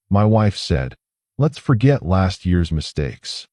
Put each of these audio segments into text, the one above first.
My wife said, "Let's forget last year's mistakes."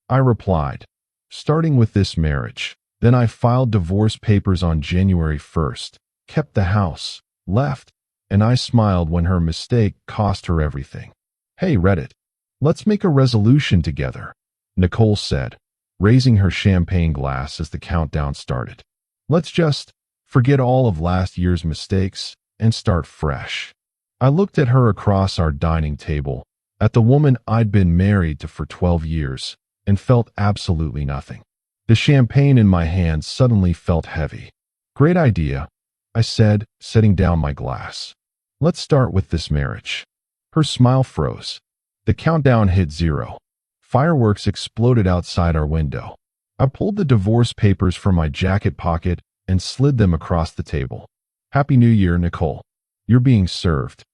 I replied, "Starting with this marriage." Then I filed divorce papers on January 1st, kept the house, left, and I smiled when her mistake cost her everything. "Hey, Reddit, let's make a resolution together," Nicole said, raising her champagne glass as the countdown started. "Let's just forget all of last year's mistakes and start fresh." I looked at her across our dining table, at the woman I'd been married to for 12 years, and felt absolutely nothing. The champagne in my hand suddenly felt heavy. "Great idea," I said, setting down my glass. "Let's start with this marriage." Her smile froze. The countdown hit 0. Fireworks exploded outside our window. I pulled the divorce papers from my jacket pocket and slid them across the table. "Happy New Year, Nicole. You're being served."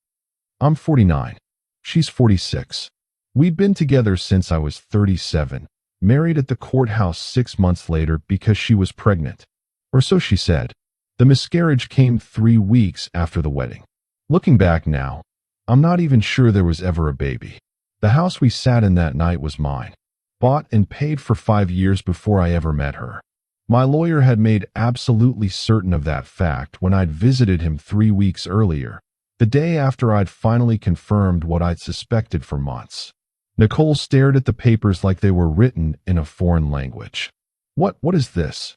I'm 49. She's 46. We'd been together since I was 37, married at the courthouse 6 months later because she was pregnant. Or so she said. The miscarriage came 3 weeks after the wedding. Looking back now, I'm not even sure there was ever a baby. The house we sat in that night was mine, bought and paid for 5 years before I ever met her. My lawyer had made absolutely certain of that fact when I'd visited him 3 weeks earlier, the day after I'd finally confirmed what I'd suspected for months. Nicole stared at the papers like they were written in a foreign language. What is this?"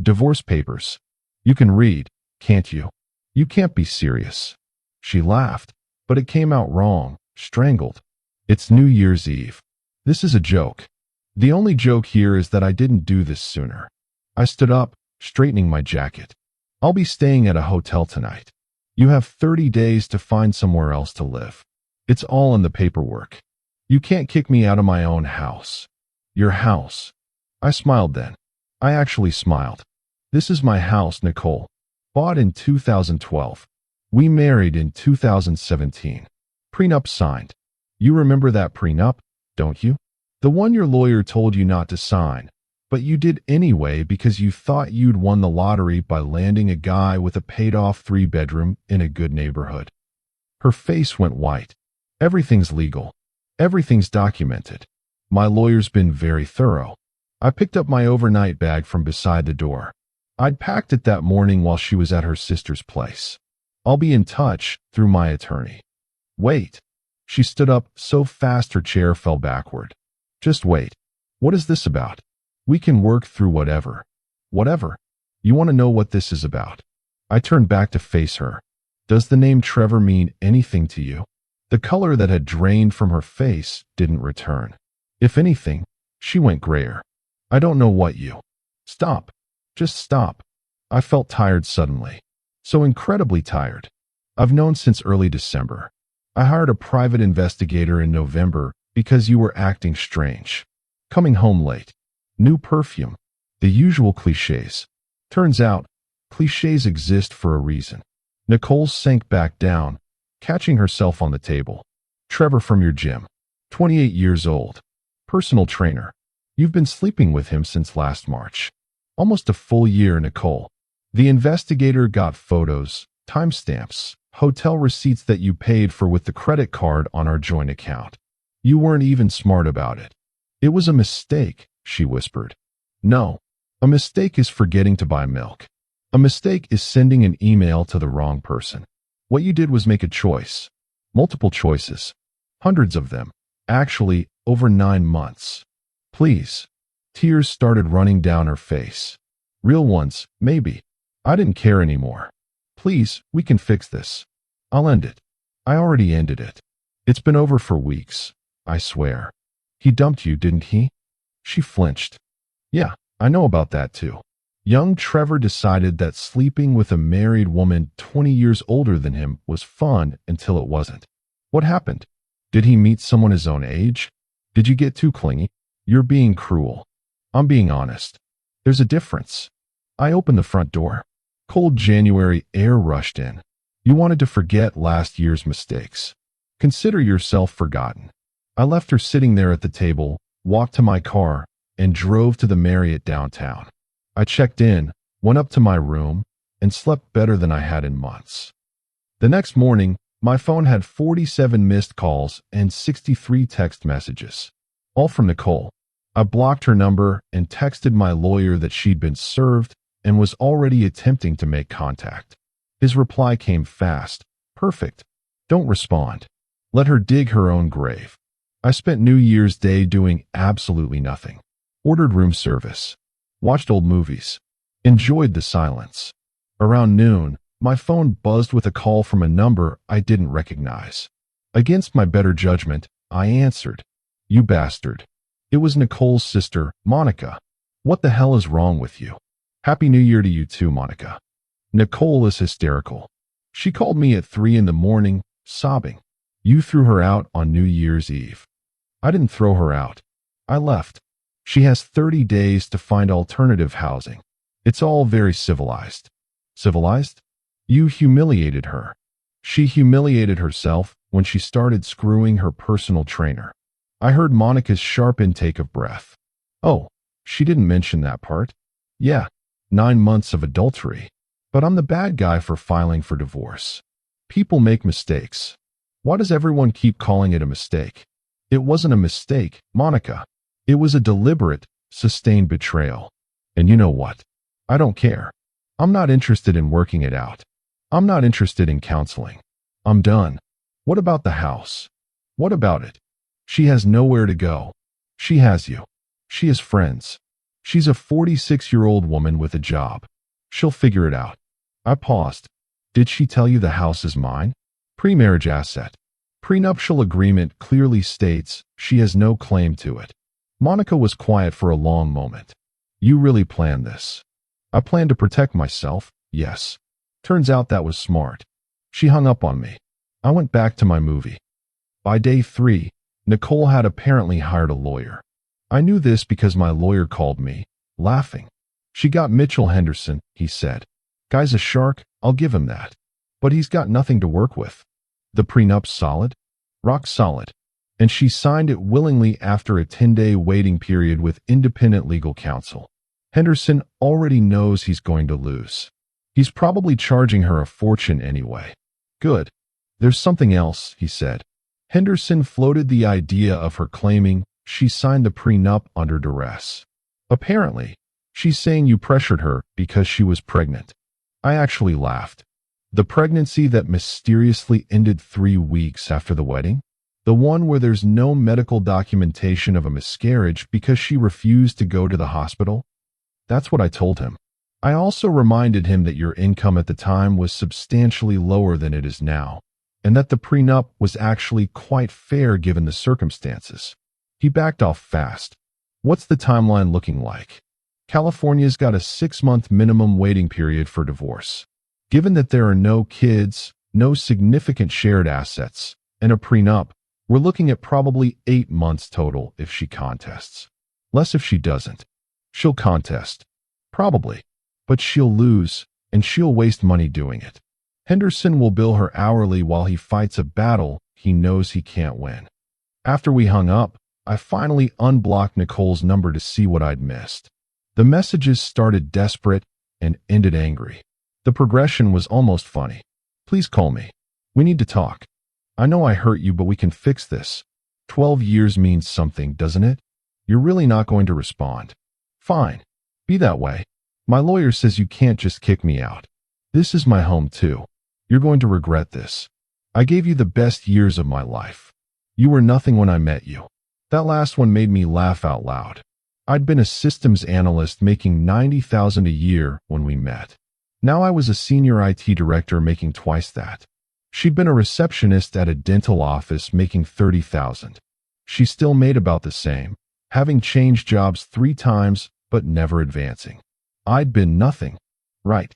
"Divorce papers. You can read, can't you? You can't be serious." She laughed, but it came out wrong, strangled. "It's New Year's Eve. This is a joke. The only joke here is that I didn't do this sooner." I stood up, straightening my jacket. "I'll be staying at a hotel tonight. You have 30 days to find somewhere else to live. It's all in the paperwork. You can't kick me out of my own house." "Your house." I smiled then. I actually smiled. "This is my house, Nicole. Bought in 2012. We married in 2017. Prenup signed. You remember that prenup, don't you? The one your lawyer told you not to sign, but you did anyway because you thought you'd won the lottery by landing a guy with a paid-off 3-bedroom in a good neighborhood." Her face went white. "Everything's legal. Everything's documented. My lawyer's been very thorough." I picked up my overnight bag from beside the door. I'd packed it that morning while she was at her sister's place. "I'll be in touch through my attorney." "Wait." She stood up so fast her chair fell backward. "Just wait. What is this about? We can work through whatever." "Whatever? You want to know what this is about?" I turned back to face her. "Does the name Trevor mean anything to you?" The color that had drained from her face didn't return. If anything, she went grayer. "I don't know what you—" "Stop. Just stop." I felt tired suddenly. So incredibly tired. "I've known since early December. I hired a private investigator in November because you were acting strange. Coming home late. New perfume. The usual cliches. Turns out, cliches exist for a reason." Nicole sank back down, catching herself on the table. "Trevor from your gym. 28 years old. Personal trainer. You've been sleeping with him since last March. Almost a full year, Nicole. The investigator got photos, timestamps, hotel receipts that you paid for with the credit card on our joint account. You weren't even smart about it." "It was a mistake," she whispered. "No. A mistake is forgetting to buy milk. A mistake is sending an email to the wrong person. What you did was make a choice. Multiple choices. Hundreds of them. Actually, over 9 months. Please." Tears started running down her face. "Real ones, maybe. I didn't care anymore. Please, we can fix this. I'll end it. I already ended it. It's been over for weeks. I swear." "He dumped you, didn't he?" She flinched. "Yeah, I know about that too." Young Trevor decided that sleeping with a married woman 20 years older than him was fun until it wasn't. "What happened? Did he meet someone his own age? Did you get too clingy?" "You're being cruel." "I'm being honest. There's a difference." I opened the front door. Cold January air rushed in. "You wanted to forget last year's mistakes. Consider yourself forgotten." I left her sitting there at the table, walked to my car, and drove to the Marriott downtown. I checked in, went up to my room, and slept better than I had in months. The next morning, My phone had 47 missed calls and 63 text messages, all from Nicole. I blocked her number and texted my lawyer that she'd been served and was already attempting to make contact. His reply came fast. Perfect. Don't respond. Let her dig her own grave. I spent New Year's Day doing absolutely nothing. Ordered room service. Watched old movies. Enjoyed the silence. Around noon, my phone buzzed with a call from a number I didn't recognize. Against my better judgment, I answered. You bastard. It was Nicole's sister, Monica. What the hell is wrong with you? Happy New Year to you too, Monica. Nicole is hysterical. She called me at 3 in the morning, sobbing. You threw her out on New Year's Eve. I didn't throw her out. I left. She has 30 days to find alternative housing. It's all very civilized. Civilized? You humiliated her. She humiliated herself when she started screwing her personal trainer. I heard Monica's sharp intake of breath. Oh, she didn't mention that part. Yeah, 9 months of adultery. But I'm the bad guy for filing for divorce. People make mistakes. Why does everyone keep calling it a mistake? It wasn't a mistake, Monica. It was a deliberate, sustained betrayal. And you know what? I don't care. I'm not interested in working it out. I'm not interested in counseling. I'm done. What about the house? What about it? She has nowhere to go. She has you. She has friends. She's a 46-year-old woman with a job. She'll figure it out. I paused. Did she tell you the house is mine? Pre-marriage asset. Prenuptial agreement clearly states she has no claim to it. Monica was quiet for a long moment. You really planned this. I planned to protect myself, yes. Turns out that was smart. She hung up on me. I went back to my movie. By day 3, Nicole had apparently hired a lawyer. I knew this because my lawyer called me, laughing. She got Mitchell Henderson, he said. Guy's a shark, I'll give him that. But he's got nothing to work with. The prenup's solid? Rock solid. And she signed it willingly after a 10-day waiting period with independent legal counsel. Henderson already knows he's going to lose. He's probably charging her a fortune anyway. Good. There's something else, he said. Henderson floated the idea of her claiming she signed the prenup under duress. Apparently, she's saying you pressured her because she was pregnant. I actually laughed. The pregnancy that mysteriously ended 3 weeks after the wedding? The one where there's no medical documentation of a miscarriage because she refused to go to the hospital? That's what I told him. I also reminded him that your income at the time was substantially lower than it is now, and that the prenup was actually quite fair given the circumstances. He backed off fast. What's the timeline looking like? California's got a 6-month minimum waiting period for divorce. Given that there are no kids, no significant shared assets, and a prenup, we're looking at probably 8 months total if she contests. Less if she doesn't. She'll contest. Probably. But she'll lose, and she'll waste money doing it. Henderson will bill her hourly while he fights a battle he knows he can't win. After we hung up, I finally unblocked Nicole's number to see what I'd missed. The messages started desperate and ended angry. The progression was almost funny. Please call me. We need to talk. I know I hurt you, but we can fix this. 12 years means something, doesn't it? You're really not going to respond. Fine. Be that way. My lawyer says you can't just kick me out. This is my home too. You're going to regret this. I gave you the best years of my life. You were nothing when I met you. That last one made me laugh out loud. I'd been a systems analyst making $90,000 a year when we met. Now I was a senior IT director making twice that. She'd been a receptionist at a dental office making $30,000. She still made about the same, having changed jobs 3 times but never advancing. I'd been nothing. Right.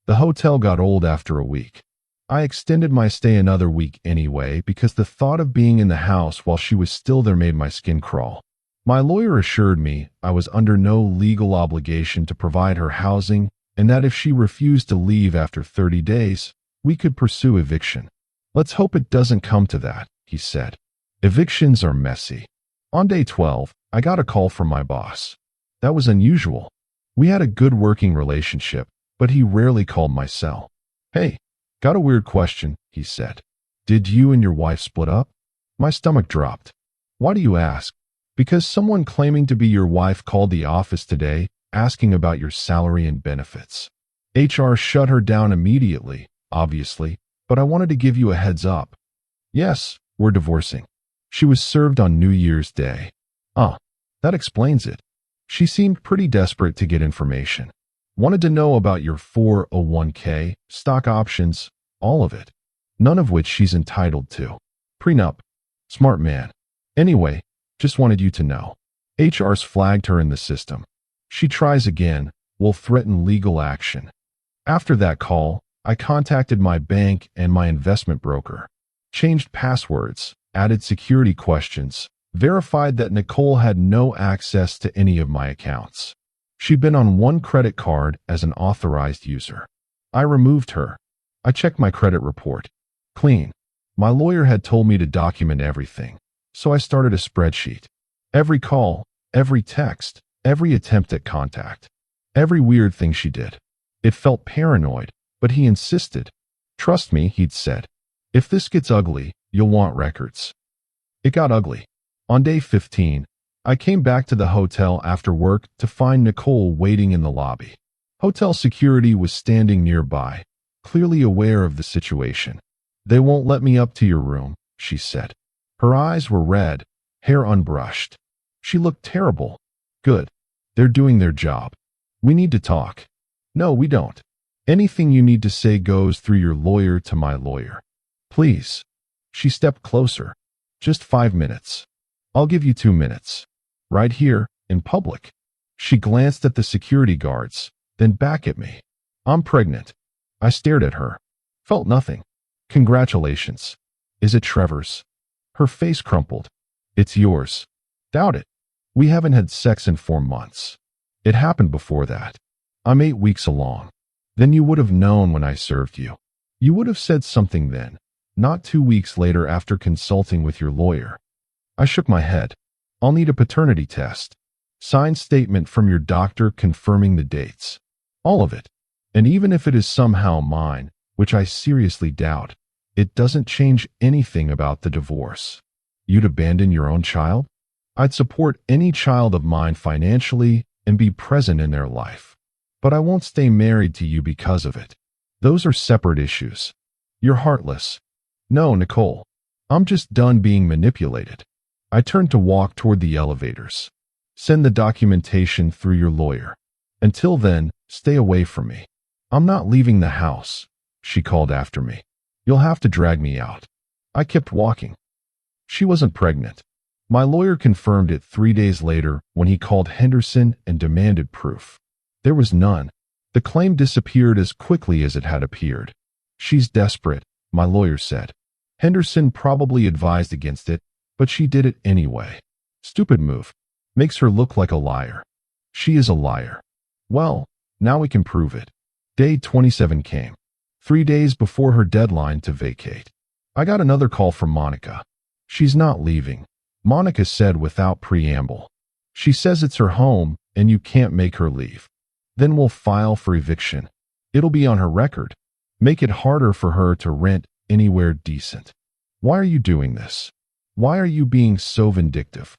The hotel got old after a week. I extended my stay another week anyway because the thought of being in the house while she was still there made my skin crawl. My lawyer assured me I was under no legal obligation to provide her housing and that if she refused to leave after 30 days, we could pursue eviction. Let's hope it doesn't come to that, he said. Evictions are messy. On day 12, I got a call from my boss. That was unusual. We had a good working relationship, but he rarely called my cell. Hey, got a weird question, he said. Did you and your wife split up? My stomach dropped. Why do you ask? Because someone claiming to be your wife called the office today, asking about your salary and benefits. HR shut her down immediately, obviously, but I wanted to give you a heads up. Yes, we're divorcing. She was served on New Year's Day. That explains it. She seemed pretty desperate to get information. Wanted to know about your 401k, stock options, all of it. None of which she's entitled to. Prenup. Smart man. Anyway, just wanted you to know. HR's flagged her in the system. She tries again, will threaten legal action. After that call, I contacted my bank and my investment broker. Changed passwords, added security questions, verified that Nicole had no access to any of my accounts. She'd been on one credit card as an authorized user. I removed her. I checked my credit report. Clean. My lawyer had told me to document everything, so I started a spreadsheet. Every call, every text, every attempt at contact, every weird thing she did. It felt paranoid, but he insisted. Trust me, he'd said. If this gets ugly, you'll want records. It got ugly. On day 15, I came back to the hotel after work to find Nicole waiting in the lobby. Hotel security was standing nearby, clearly aware of the situation. They won't let me up to your room, she said. Her eyes were red, hair unbrushed. She looked terrible. Good. They're doing their job. We need to talk. No, we don't. Anything you need to say goes through your lawyer to my lawyer. Please. She stepped closer. Just 5 minutes. I'll give you 2 minutes. Right here, in public. She glanced at the security guards, then back at me. I'm pregnant. I stared at her. Felt nothing. Congratulations. Is it Trevor's? Her face crumpled. It's yours. Doubt it. We haven't had sex in 4 months. It happened before that. I'm 8 weeks along. Then you would have known when I served you. You would have said something then, not 2 weeks later after consulting with your lawyer. I shook my head. I'll need a paternity test. Signed statement from your doctor confirming the dates. All of it. And even if it is somehow mine, which I seriously doubt, it doesn't change anything about the divorce. You'd abandon your own child? I'd support any child of mine financially and be present in their life. But I won't stay married to you because of it. Those are separate issues. You're heartless. No, Nicole. I'm just done being manipulated. I turned to walk toward the elevators. Send the documentation through your lawyer. Until then, stay away from me. I'm not leaving the house, she called after me. You'll have to drag me out. I kept walking. She wasn't pregnant. My lawyer confirmed it 3 days later when he called Henderson and demanded proof. There was none. The claim disappeared as quickly as it had appeared. She's desperate, my lawyer said. Henderson probably advised against it, but she did it anyway. Stupid move. Makes her look like a liar. She is a liar. Well, now we can prove it. Day 27 came. 3 days before her deadline to vacate. I got another call from Monica. She's not leaving, Monica said without preamble. She says it's her home and you can't make her leave. Then we'll file for eviction. It'll be on her record. Make it harder for her to rent anywhere decent. Why are you doing this? Why are you being so vindictive?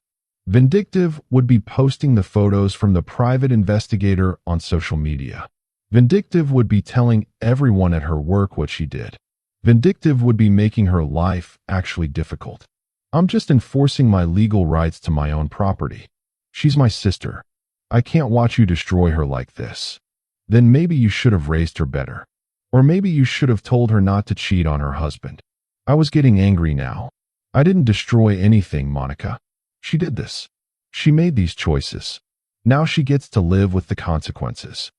Vindictive would be posting the photos from the private investigator on social media. Vindictive would be telling everyone at her work what she did. Vindictive would be making her life actually difficult. I'm just enforcing my legal rights to my own property. She's my sister. I can't watch you destroy her like this. Then maybe you should have raised her better. Or maybe you should have told her not to cheat on her husband. I was getting angry now. I didn't destroy anything, Monica. She did this. She made these choices. Now she gets to live with the consequences.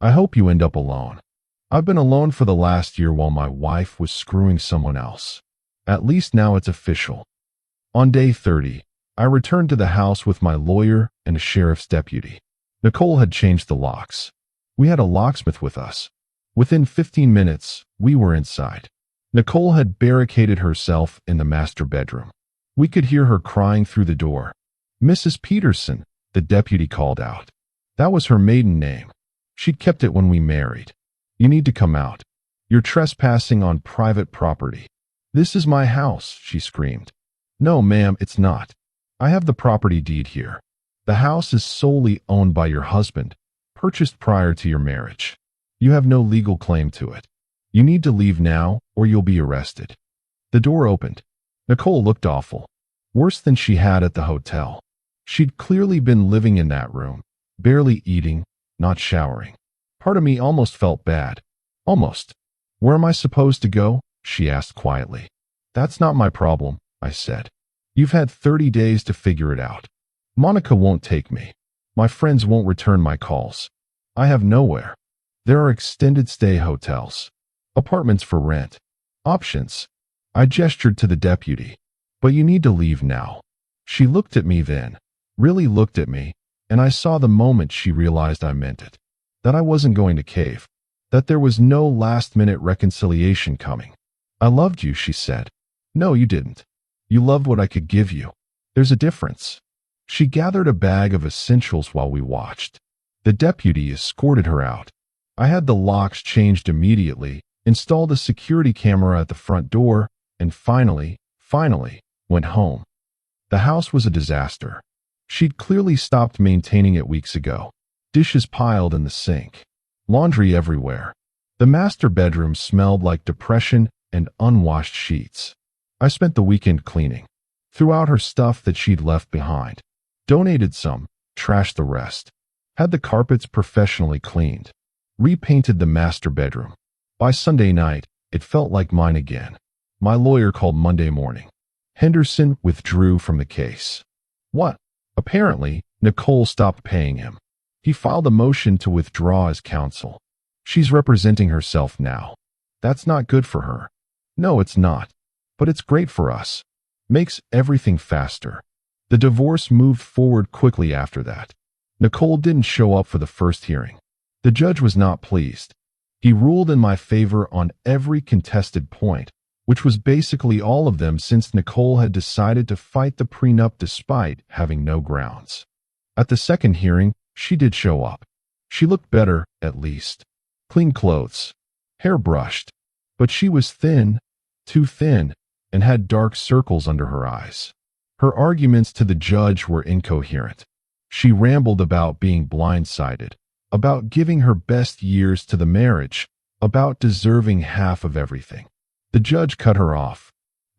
I hope you end up alone. I've been alone for the last year while my wife was screwing someone else. At least now it's official. On day 30, I returned to the house with my lawyer and a sheriff's deputy. Nicole had changed the locks. We had a locksmith with us. Within 15 minutes, we were inside. Nicole had barricaded herself in the master bedroom. We could hear her crying through the door. Mrs. Peterson, the deputy called out. That was her maiden name. She'd kept it when we married. You need to come out. You're trespassing on private property. "This is my house," she screamed. "No, ma'am, it's not. I have the property deed here. The house is solely owned by your husband, purchased prior to your marriage. You have no legal claim to it. You need to leave now or you'll be arrested." The door opened. Nicole looked awful. Worse than she had at the hotel. She'd clearly been living in that room, barely eating, not showering. Part of me almost felt bad. Almost. "Where am I supposed to go?" she asked quietly. "That's not my problem," I said. "You've had 30 days to figure it out. Monica won't take me. My friends won't return my calls. I have nowhere. There are extended stay hotels, apartments for rent, options." I gestured to the deputy. "But you need to leave now." She looked at me then, really looked at me, and I saw the moment she realized I meant it. That I wasn't going to cave. That there was no last-minute reconciliation coming. "I loved you," she said. "No, you didn't. You loved what I could give you. There's a difference." She gathered a bag of essentials while we watched. The deputy escorted her out. I had the locks changed immediately, installed a security camera at the front door, and finally, went home. The house was a disaster. She'd clearly stopped maintaining it weeks ago. Dishes piled in the sink. Laundry everywhere. The master bedroom smelled like depression and unwashed sheets. I spent the weekend cleaning. Threw out her stuff that she'd left behind. Donated some, trashed the rest. Had the carpets professionally cleaned. Repainted the master bedroom. By Sunday night, it felt like mine again. My lawyer called Monday morning. Henderson withdrew from the case. What? Apparently, Nicole stopped paying him. He filed a motion to withdraw as counsel. She's representing herself now. That's not good for her. No, it's not. But it's great for us. Makes everything faster. The divorce moved forward quickly after that. Nicole didn't show up for the first hearing. The judge was not pleased. He ruled in my favor on every contested point, which was basically all of them since Nicole had decided to fight the prenup despite having no grounds. At the second hearing, she did show up. She looked better, at least. Clean clothes. Hair brushed. But she was thin, too thin, and had dark circles under her eyes. Her arguments to the judge were incoherent. She rambled about being blindsided, about giving her best years to the marriage, about deserving half of everything. The judge cut her off.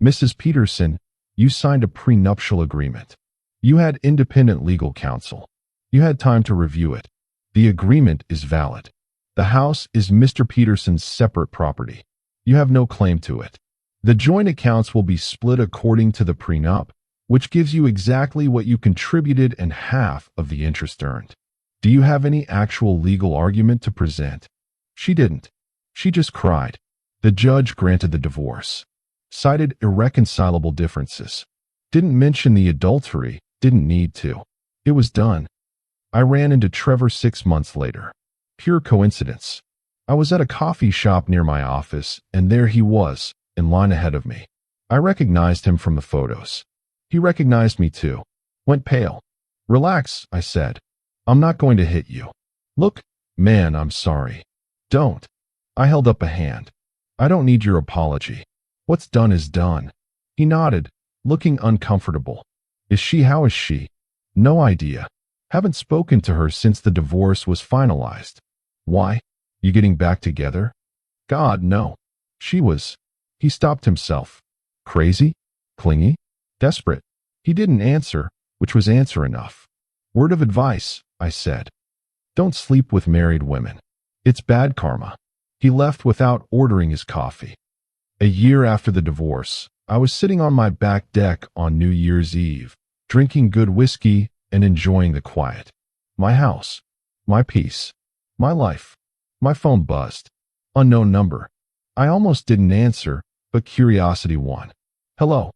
"Mrs. Peterson, you signed a prenuptial agreement. You had independent legal counsel. You had time to review it. The agreement is valid. The house is Mr. Peterson's separate property. You have no claim to it. The joint accounts will be split according to the prenup, which gives you exactly what you contributed and half of the interest earned. Do you have any actual legal argument to present?" She didn't. She just cried. The judge granted the divorce. Cited irreconcilable differences. Didn't mention the adultery, didn't need to. It was done. I ran into Trevor 6 months later. Pure coincidence. I was at a coffee shop near my office, and there he was, in line ahead of me. I recognized him from the photos. He recognized me too. Went pale. "Relax," I said. "I'm not going to hit you." "Look, man, I'm sorry." "Don't." I held up a hand. "I don't need your apology. What's done is done." He nodded, looking uncomfortable. How is she?" "No idea. Haven't spoken to her since the divorce was finalized." "Why? You getting back together?" "God, no." She was. He stopped himself. Crazy? Clingy? Desperate? He didn't answer, which was answer enough. "Word of advice," I said. "Don't sleep with married women. It's bad karma." He left without ordering his coffee. A year after the divorce, I was sitting on my back deck on New Year's Eve, drinking good whiskey and enjoying the quiet. My house. My peace. My life. My phone buzzed. Unknown number. I almost didn't answer, but curiosity won. "Hello."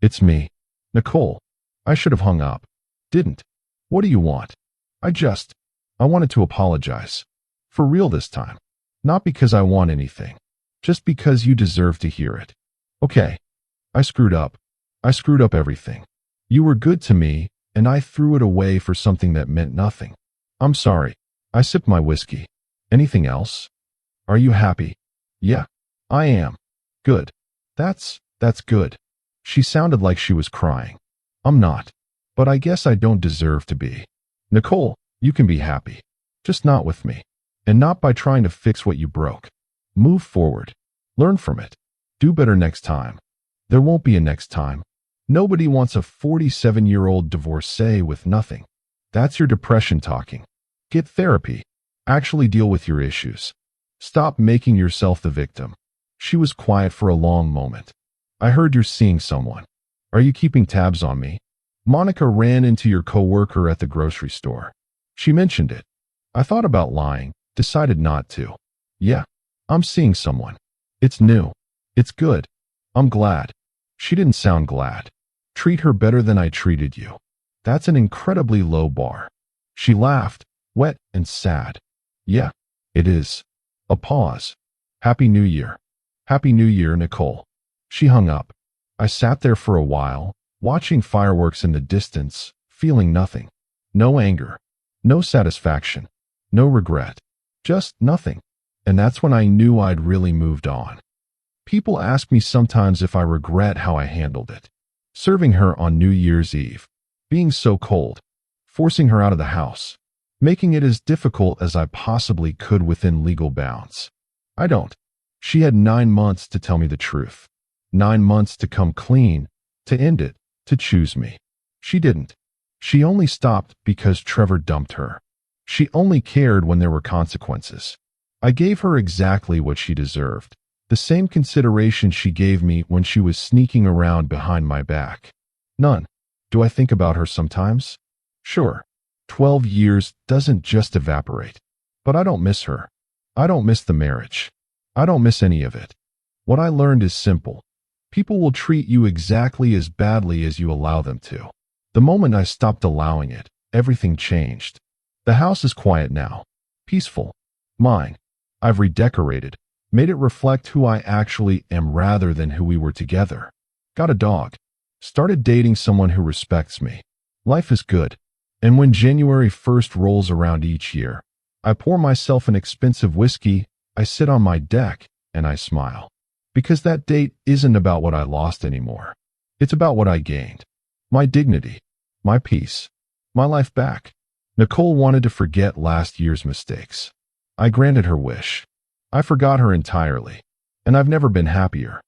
"It's me. Nicole." I should have hung up. Didn't. "What do you want?" I wanted to apologize. For real this time. Not because I want anything. Just because you deserve to hear it. "Okay. I screwed up. I screwed up everything. You were good to me, and I threw it away for something that meant nothing. I'm sorry." I sipped my whiskey. "Anything else?" "Are you happy?" "Yeah. I am." "Good. That's That's good. She sounded like she was crying. I'm not. But I guess I don't deserve to be. Nicole, you can be happy. Just not with me. And not by trying to fix what you broke. Move forward. Learn from it. Do better next time. There won't be a next time. Nobody wants a 47-year-old divorcee with nothing. That's your depression talking. Get therapy. Actually deal with your issues. Stop making yourself the victim. She was quiet for a long moment. I heard you're seeing someone. Are you keeping tabs on me? Monica ran into your coworker at the grocery store. She mentioned it. I thought about lying, decided not to. Yeah, I'm seeing someone. It's new. It's good. I'm glad. She didn't sound glad. Treat her better than I treated you. That's an incredibly low bar. She laughed, wet and sad. Yeah, it is. A pause. Happy New Year. Happy New Year, Nicole. She hung up. I sat there for a while, watching fireworks in the distance, feeling nothing. No anger. No satisfaction. No regret. Just nothing. And that's when I knew I'd really moved on. People ask me sometimes if I regret how I handled it. Serving her on New Year's Eve. Being so cold. Forcing her out of the house. Making it as difficult as I possibly could within legal bounds. I don't. She had 9 months to tell me the truth. 9 months to come clean, to end it, to choose me. She didn't. She only stopped because Trevor dumped her. She only cared when there were consequences. I gave her exactly what she deserved. The same consideration she gave me when she was sneaking around behind my back. None. Do I think about her sometimes? Sure. 12 years doesn't just evaporate. But I don't miss her. I don't miss the marriage. I don't miss any of it. What I learned is simple. People will treat you exactly as badly as you allow them to. The moment I stopped allowing it, everything changed. The house is quiet now. Peaceful. Mine. I've redecorated. Made it reflect who I actually am rather than who we were together. Got a dog. Started dating someone who respects me. Life is good. And when January 1st rolls around each year, I pour myself an expensive whiskey, I sit on my deck, and I smile. Because that date isn't about what I lost anymore. It's about what I gained. My dignity. My peace. My life back. Nicole wanted to forget last year's mistakes. I granted her wish. I forgot her entirely. And I've never been happier.